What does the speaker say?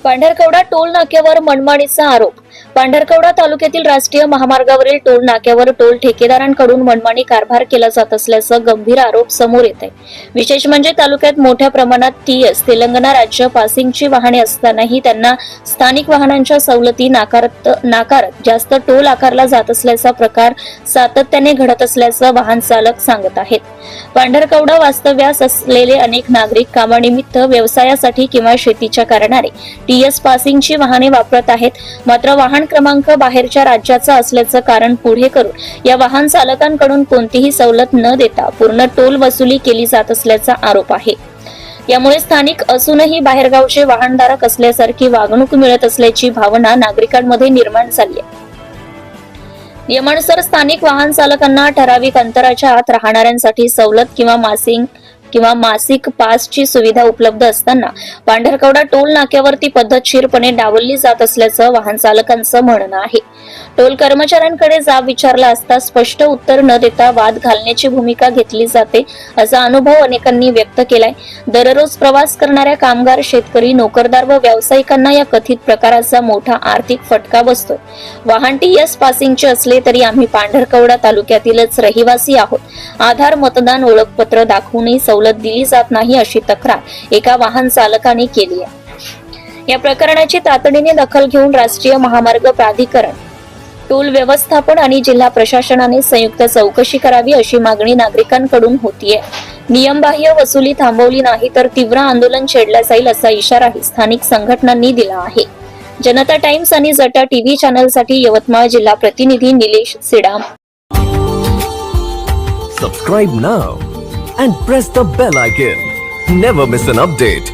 Pandharkawada toll नाक्यावर मनमानीचा आरोप. पांढरकवडा तालुक्यातील राष्ट्रीय महामार्गावरील टोल नाक्यावर टोल ठेकेदारांकडून मनमानी कारभार केला जात असल्याचं गंभीर आरोप समोर येत आहे. विशेष म्हणजे तालुक्यात मोठ्या प्रमाणात टीएस तेलंगणा राज्य पासिंगची वाहने असतानाही त्यांना स्थानिक वाहनांच्या सवलती नाकारत जास्त टोल आकारला जात असल्याचा प्रकार सातत्याने घडत असल्याचं वाहन चालक सांगत आहेत. पांढरकवडा वास्तव्यास असलेले अनेक नागरिक कामानिमित्त, व्यवसायासाठी किंवा शेतीच्या कारणाने टीएस पासिंगची वाहने वापरत आहेत. मात्र वाहन क्रमांक बाहेरच्या राज्याचा असल्याचं कारण पुढे करून या वाहन चालकांकडून कोणतीही सवलत न देता पूर्ण टोल वसुली केली जात असल्याचा आरोप आहे. यामुळे स्थानिक असूनही बाहेरगावचे वाहनधारक असल्यासारखी वागणूक मिळत असल्याची भावना नागरिकांमध्ये निर्माण झाली आहे. नियमानुसार स्थानिक वाहन चालकांना ठराविक अंतराच्या आत राहणाऱ्यांसाठी सवलत किंवा मासिक पासची सुविधा उपलब्ध असताना पांढरकवडा टोल नाक्यावरती पद्धतशीरपणे डावलली जात असल्याचं वाहन चालकांचं म्हणणं आहे. टोल कर्मचाऱ्यांकडे जाब विचारला असता स्पष्ट उत्तर न देता वाद घालण्याची भूमिका घेतली जाते असा अनुभव अनेकांनी व्यक्त केलाय. दररोज प्रवास करणाऱ्या कामगार, शेतकरी, नोकरदार व व्यावसायिकांना या कथित प्रकाराचा मोठा आर्थिक फटका बसतोय. वाहन टीएस पासिंगचे असले तरी आम्ही पांढरकवडा तालुक्यातीलच रहिवासी आहोत. आधार, मतदान ओळखपत्र दाखवूनही सवलत दिली जात नाही अशी तक्रार एका वाहन चालकाने केली आहे. या प्रकरणाची तातडीने दखल घेऊन राष्ट्रीय महामार्ग प्राधिकरण, टोल व्यवस्थापन आणि जिल्हा प्रशासनाने संयुक्त चौकशी करावी अशी मागणी नागरिकांकडून होतीये. नियमबाह्य वसुली थांबवली नाही तर तीव्र आंदोलन छेडलं जाईल असा इशाराही स्थानिक संघटनांनी दिला आहे. जनता टाइम्स आणि जटा टीव्ही चॅनलसाठी यवतमाळ जिल्हा प्रतिनिधी Nilesh Sidam. Subscribe now and press the bell icon. Never miss an update.